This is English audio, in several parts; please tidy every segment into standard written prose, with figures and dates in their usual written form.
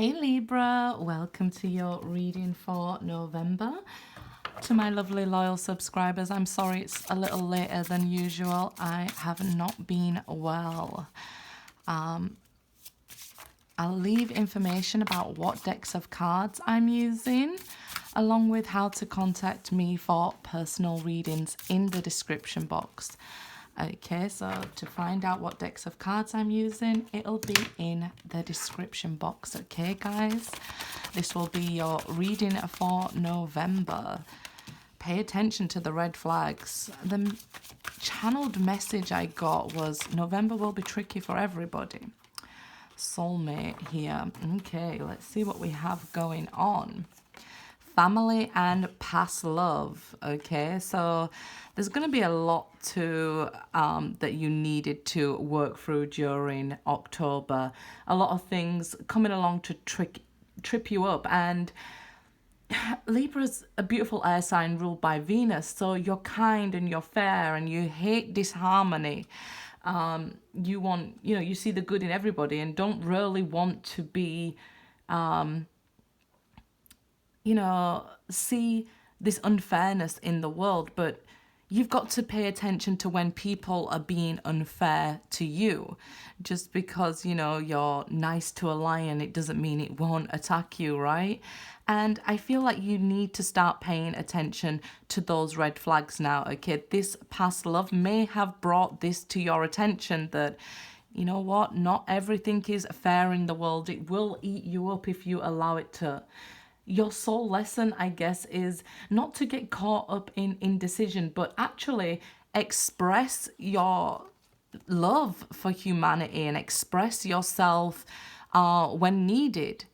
Hey Libra, welcome to your reading for November. To my lovely loyal subscribers, I'm sorry it's a little later than usual. I have not been well. I'll leave information about what decks of cards I'm using, along with how to contact me for personal readings in the description box. Okay, so to find out what decks of cards I'm using, it'll be in the description box, okay guys? This will be your reading for November. Pay attention to the red flags. The channeled message I got was November will be tricky for everybody. Soulmate here. Okay, let's see what we have going on. Family and past love. Okay, so there's going to be a lot to that you needed to work through during October. A lot of things coming along to trip you up. And Libra's a beautiful air sign ruled by Venus, so you're kind and you're fair and you hate disharmony. You want, you see the good in everybody and don't really want to be see this unfairness in the world, but you've got to pay attention to when people are being unfair to you. Just because, you're nice to a lion, it doesn't mean it won't attack you, right? And I feel like you need to start paying attention to those red flags now, okay? This past love may have brought this to your attention that, you know what, not everything is fair in the world. It will eat you up if you allow it to. Your soul lesson, I guess, is not to get caught up in indecision, but actually express your love for humanity and express yourself when needed.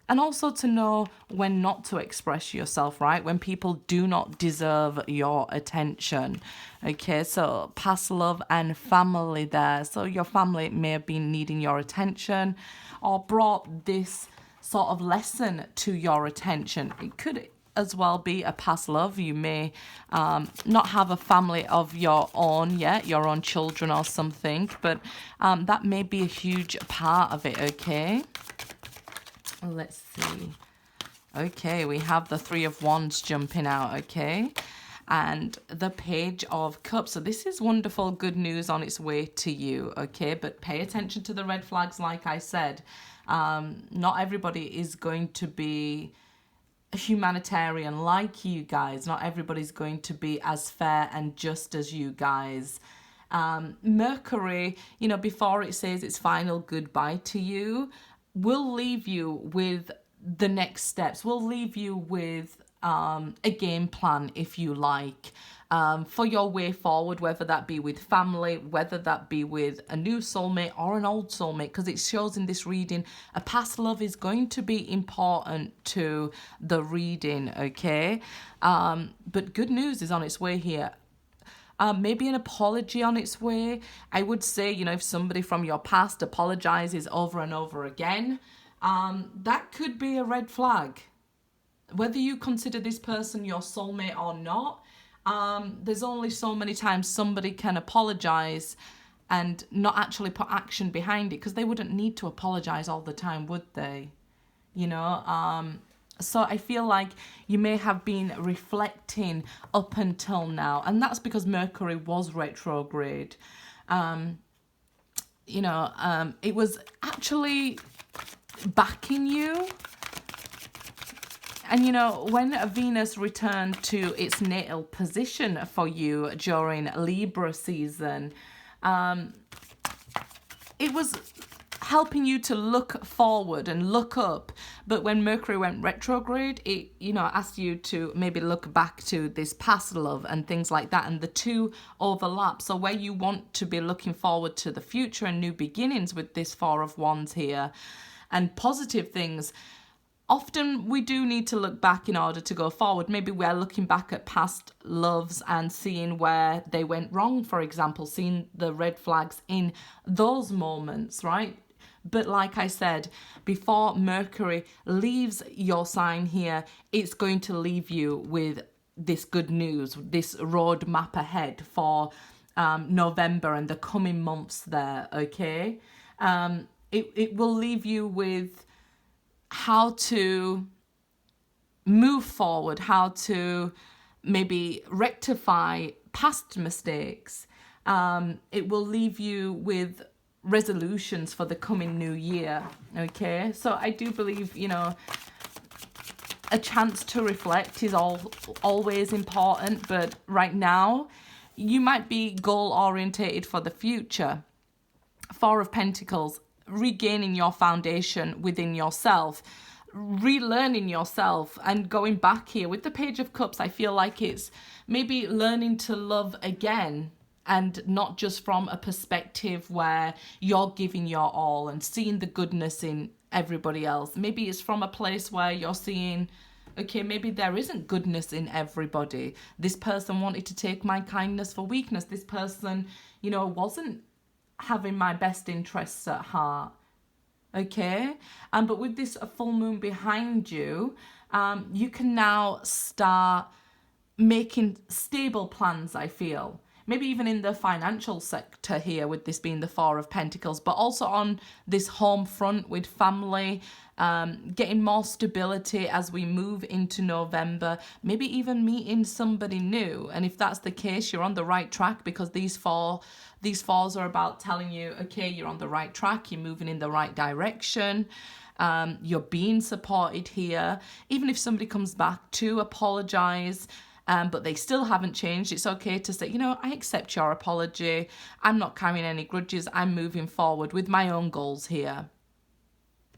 And also to know when not to express yourself, right? When people do not deserve your attention. Okay, so past love and family there. So your family may have been needing your attention or brought this sort of lesson to your attention. It could as well be a past love. You may not have a family of your own yet, your own children or something, but that may be a huge part of it, okay? Let's see. Okay, we have the Three of Wands jumping out, okay? And the Page of Cups. So this is wonderful, good news on its way to you, okay? But pay attention to the red flags, like I said. Not everybody is going to be a humanitarian like you guys. Not everybody's going to be as fair and just as you guys. Mercury, before it says its final goodbye to you, will leave you with the next steps. We'll leave you with a game plan, if you like, for your way forward, whether that be with family, whether that be with a new soulmate or an old soulmate, because it shows in this reading a past love is going to be important to the reading, okay? But good news is on its way here. Maybe an apology on its way. I would say, if somebody from your past apologizes over and over again, that could be a red flag. Whether you consider this person your soulmate or not, there's only so many times somebody can apologize and not actually put action behind it, because they wouldn't need to apologize all the time, would they? So I feel like you may have been reflecting up until now, and that's because Mercury was retrograde. It was actually backing you. And, when Venus returned to its natal position for you during Libra season, it was helping you to look forward and look up. But when Mercury went retrograde, it, asked you to maybe look back to this past love and things like that. And the two overlap. So where you want to be looking forward to the future and new beginnings with this Four of Wands here and positive things, often we do need to look back in order to go forward. Maybe we're looking back at past loves and seeing where they went wrong, for example, seeing the red flags in those moments, right? But like I said, before Mercury leaves your sign here, it's going to leave you with this good news, this roadmap ahead for November and the coming months there, okay? It will leave you with how to move forward, how to maybe rectify past mistakes. It will leave you with resolutions for the coming new year. Okay, so I do believe, you know, a chance to reflect is always important, but right now you might be goal orientated for the future. Four of Pentacles, regaining your foundation within yourself, relearning yourself, and going back here with the Page of Cups. I feel like it's maybe learning to love again, and not just from a perspective where you're giving your all and seeing the goodness in everybody else. Maybe it's from a place where you're seeing, okay, maybe there isn't goodness in everybody. This person wanted to take my kindness for weakness. This person, you know, wasn't having my best interests at heart. Okay, but with this full moon behind you, you can now start making stable plans, I feel. Maybe even in the financial sector here, with this being the Four of Pentacles, but also on this home front with family, getting more stability as we move into November, maybe even meeting somebody new. And if that's the case, you're on the right track, because these fours are about telling you, okay, you're on the right track, you're moving in the right direction, you're being supported here. Even if somebody comes back to apologize, but they still haven't changed, it's okay to say, you know, I accept your apology. I'm not carrying any grudges. I'm moving forward with my own goals here.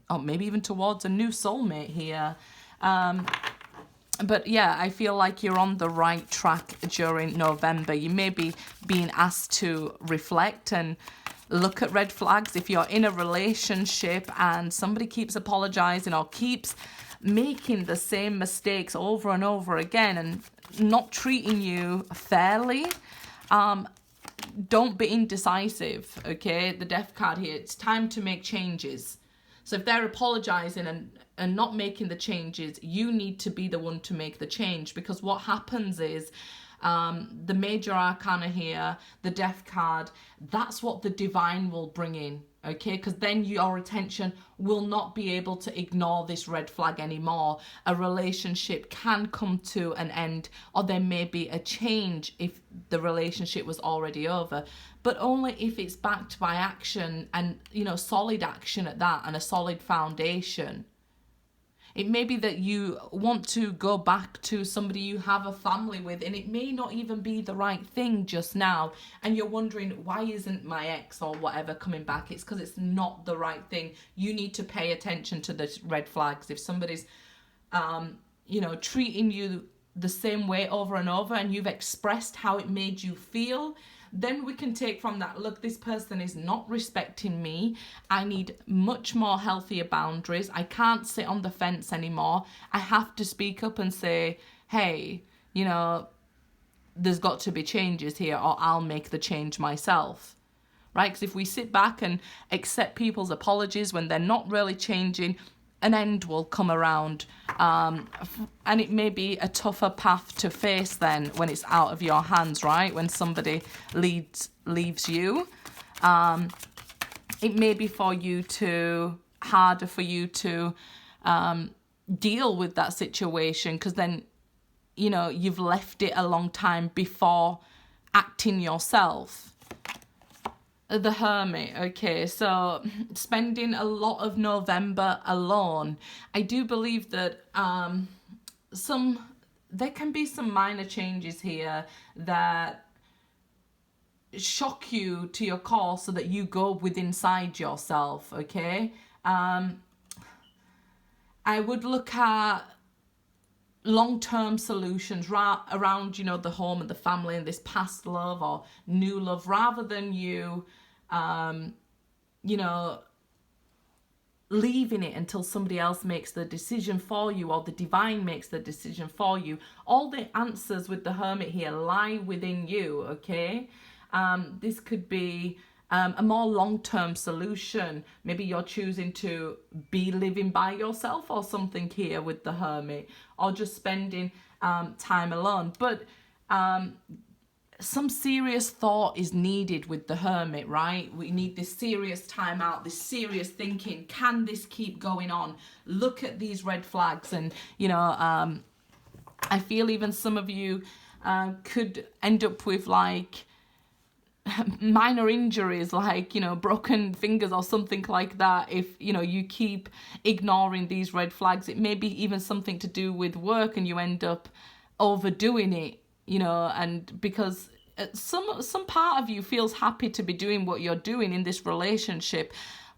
Or maybe even towards a new soulmate here. But yeah, I feel like you're on the right track during November. You may be being asked to reflect and look at red flags. If you're in a relationship and somebody keeps apologizing or keeps making the same mistakes over and over again and not treating you fairly, don't be indecisive, okay? The Death card here, it's time to make changes. So if they're apologizing and not making the changes, you need to be the one to make the change, because what happens is the major arcana here, the Death card, that's what the divine will bring in, okay? Because then your attention will not be able to ignore this red flag anymore. A relationship can come to an end, or there may be a change if the relationship was already over, but only if it's backed by action, and, you know, solid action at that, and a solid foundation. It may be that you want to go back to somebody you have a family with, and it may not even be the right thing just now, and you're wondering, why isn't my ex or whatever coming back? It's because it's not the right thing. You need to pay attention to the red flags. If somebody's you know, treating you the same way over and over, and you've expressed how it made you feel, then we can take from that, look, this person is not respecting me. I need much more healthier boundaries. I can't sit on the fence anymore. I have to speak up and say, hey, you know, there's got to be changes here, or I'll make the change myself. Right? Because if we sit back and accept people's apologies when they're not really changing, an end will come around, and it may be a tougher path to face then when it's out of your hands, right? When somebody leaves you, it may be harder for you to deal with that situation, because then, you know, you've left it a long time before acting yourself. The Hermit, okay, so spending a lot of November alone. I do believe that there can be some minor changes here that shock you to your core, so that you go inside yourself, okay? I would look at long-term solutions around, you know, the home and the family and this past love or new love, rather than you you know, leaving it until somebody else makes the decision for you, or the divine makes the decision for you. All the answers with the Hermit here lie within you, okay? This could be a more long-term solution. Maybe you're choosing to be living by yourself or something here with the Hermit, or just spending time alone. But some serious thought is needed with the Hermit, right? We need this serious time out, this serious thinking. Can this keep going on? Look at these red flags. And, you know, I feel even some of you could end up with like minor injuries, like, you know, broken fingers or something like that, if, you know, you keep ignoring these red flags. It may be even something to do with work and you end up overdoing it, you know, and because some part of you feels happy to be doing what you're doing in this relationship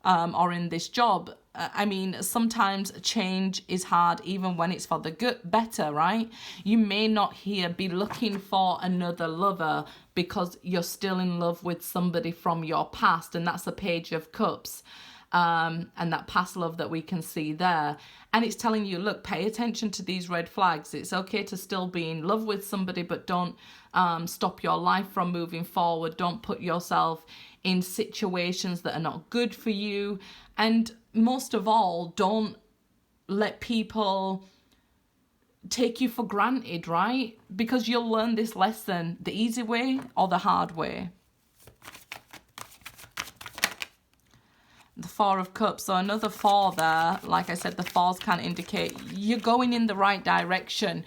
or in this job. I mean, sometimes change is hard even when it's for the good, better, right? You may not be looking for another lover because you're still in love with somebody from your past, and that's a Page of Cups. And that past love that we can see there. And it's telling you, look, pay attention to these red flags. It's okay to still be in love with somebody, but don't stop your life from moving forward. Don't put yourself in situations that are not good for you. And most of all, don't let people take you for granted, right? Because you'll learn this lesson the easy way or the hard way. The Four of Cups, so another four there. Like I said, the fours can indicate you're going in the right direction,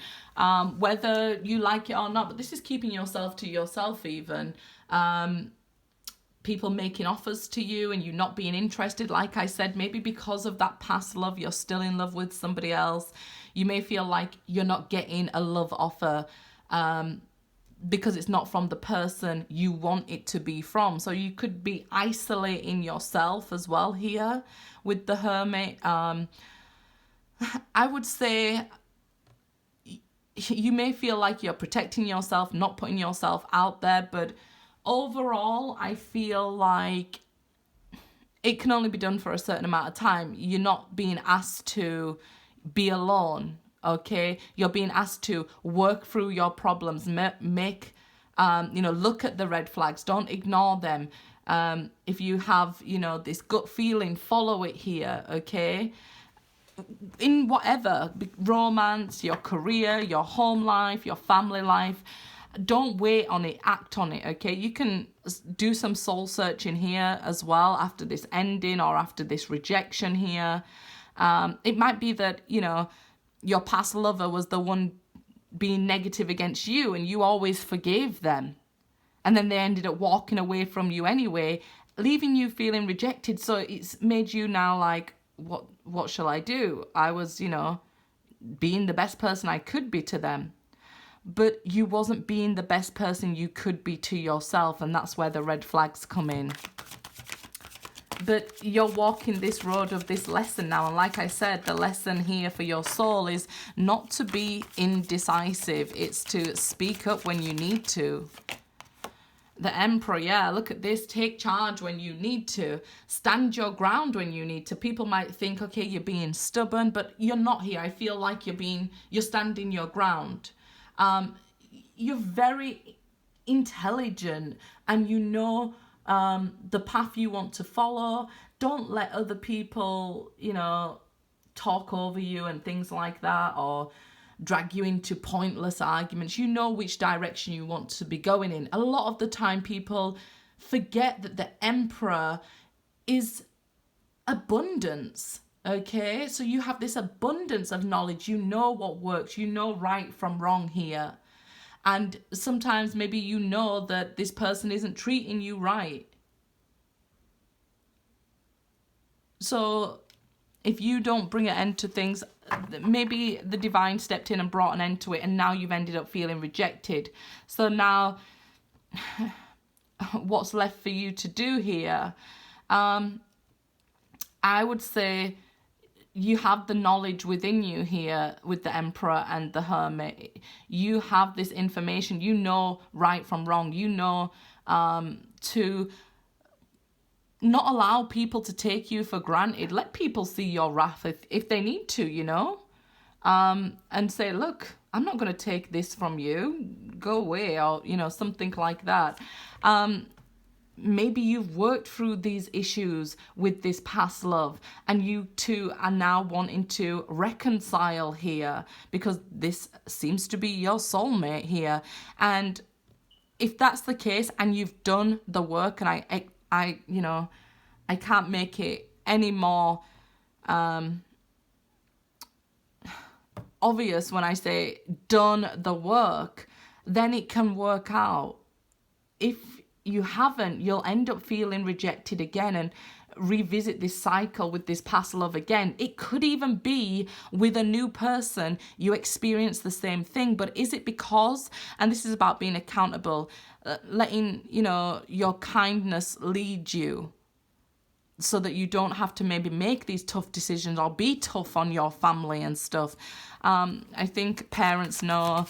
whether you like it or not. But this is keeping yourself to yourself even. People making offers to you and you not being interested. Like I said, maybe because of that past love, you're still in love with somebody else. You may feel like you're not getting a love offer because it's not from the person you want it to be from. So you could be isolating yourself as well here with the Hermit. I would say you may feel like you're protecting yourself, not putting yourself out there, but overall, I feel like it can only be done for a certain amount of time. You're not being asked to be alone. Okay, you're being asked to work through your problems, make, look at the red flags, don't ignore them. If you have, this gut feeling, follow it here, okay? In whatever, romance, your career, your home life, your family life, don't wait on it, act on it, okay? You can do some soul searching here as well after this ending or after this rejection here. It might be that, your past lover was the one being negative against you and you always forgave them. And then they ended up walking away from you anyway, leaving you feeling rejected. So it's made you now like, what shall I do? I was, being the best person I could be to them. But you wasn't being the best person you could be to yourself. And that's where the red flags come in. But you're walking this road of this lesson now. And like I said, the lesson here for your soul is not to be indecisive. It's to speak up when you need to. The Emperor, yeah, look at this. Take charge when you need to. Stand your ground when you need to. People might think, okay, you're being stubborn, but you're not here. I feel like you're standing your ground. You're very intelligent and the path you want to follow. Don't let other people, talk over you and things like that, or drag you into pointless arguments. You know which direction you want to be going in. A lot of the time people forget that the Emperor is abundance. Okay, so you have this abundance of knowledge. You know what works. You know right from wrong here. And sometimes maybe you know that this person isn't treating you right. So if you don't bring an end to things, maybe the divine stepped in and brought an end to it, and now you've ended up feeling rejected. So now what's left for you to do here? I would say you have the knowledge within you here with the Emperor and the Hermit. You have this information. You know right from wrong. You know to not allow people to take you for granted. Let people see your wrath if they need to, and say, look, I'm not going to take this from you. Go away, or, something like that. Maybe you've worked through these issues with this past love and you two are now wanting to reconcile here because this seems to be your soulmate here. And if that's the case and you've done the work, and I you know, I can't make it any more obvious when I say done the work, then it can work out. If you haven't, you'll end up feeling rejected again and revisit this cycle with this past love again. It could even be with a new person you experience the same thing, but is it because, and this is about being accountable, letting, you know, your kindness lead you, so that you don't have to maybe make these tough decisions or be tough on your family and stuff. I think parents know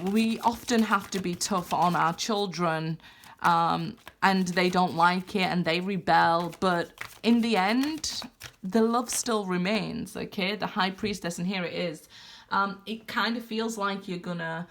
we often have to be tough on our children, and they don't like it and they rebel, but in the end, the love still remains, okay? The High Priestess, and here it is. It kind of feels like you're gonna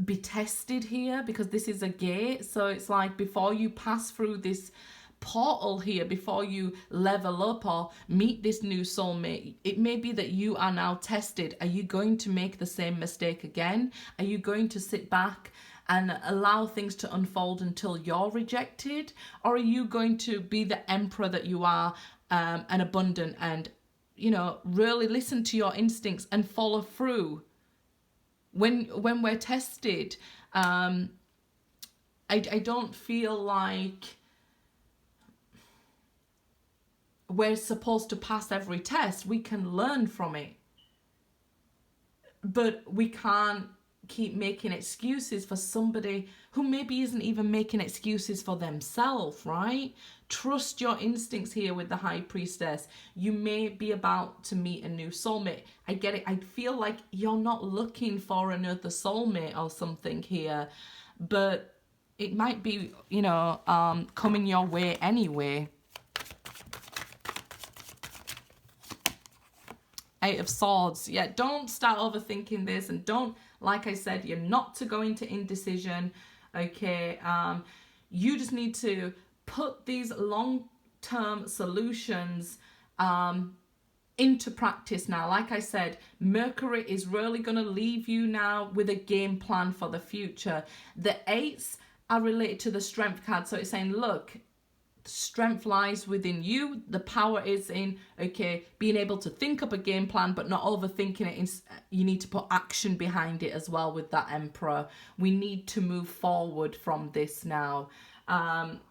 be tested here, because this is a gate. So it's like before you pass through this portal here, before you level up or meet this new soulmate, it may be that you are now tested. Are you going to make the same mistake again? Are you going to sit back and allow things to unfold until you're rejected? Or are you going to be the emperor that you are, and abundant, and, you know, really listen to your instincts and follow through? When we're tested, I don't feel like we're supposed to pass every test. We can learn from it, but we can't keep making excuses for somebody who maybe isn't even making excuses for themselves, right? Trust your instincts here with the High Priestess. You may be about to meet a new soulmate. I get it. I feel like you're not looking for another soulmate or something here, but it might be, you know, coming your way anyway. Eight of Swords. Yeah, don't start overthinking this, and don't, like I said, you're not to go into indecision, okay? You just need to put these long-term solutions into practice now. Like I said, Mercury is really going to leave you now with a game plan for the future. The eights are related to the Strength card, so it's saying, look, strength lies within you. The power is in, okay, being able to think up a game plan but not overthinking it. You need to put action behind it as well with that Emperor. We need to move forward from this now,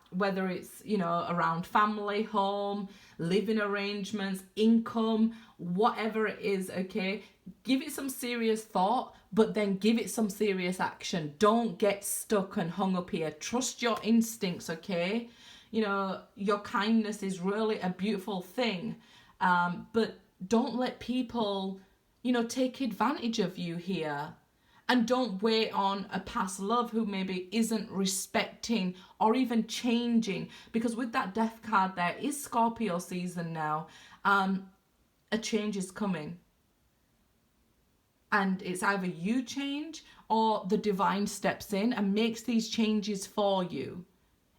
whether it's, you know, around family, home, living arrangements, income, whatever it is, okay? Give it some serious thought, but then give it some serious action. Don't get stuck and hung up here. Trust your instincts, okay? You know, your kindness is really a beautiful thing, but don't let people, you know, take advantage of you here. And don't wait on a past love who maybe isn't respecting or even changing, because with that Death card there is Scorpio season now. A change is coming. And it's either you change or the divine steps in and makes these changes for you.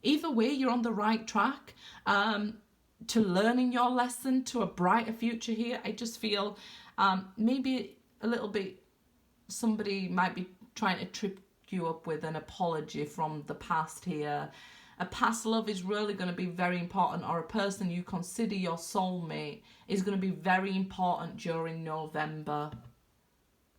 Either way, you're on the right track to learning your lesson, to a brighter future here. I just feel maybe a little bit somebody might be trying to trip you up with an apology from the past here. A past love is really going to be very important, or a person you consider your soulmate is going to be very important during November.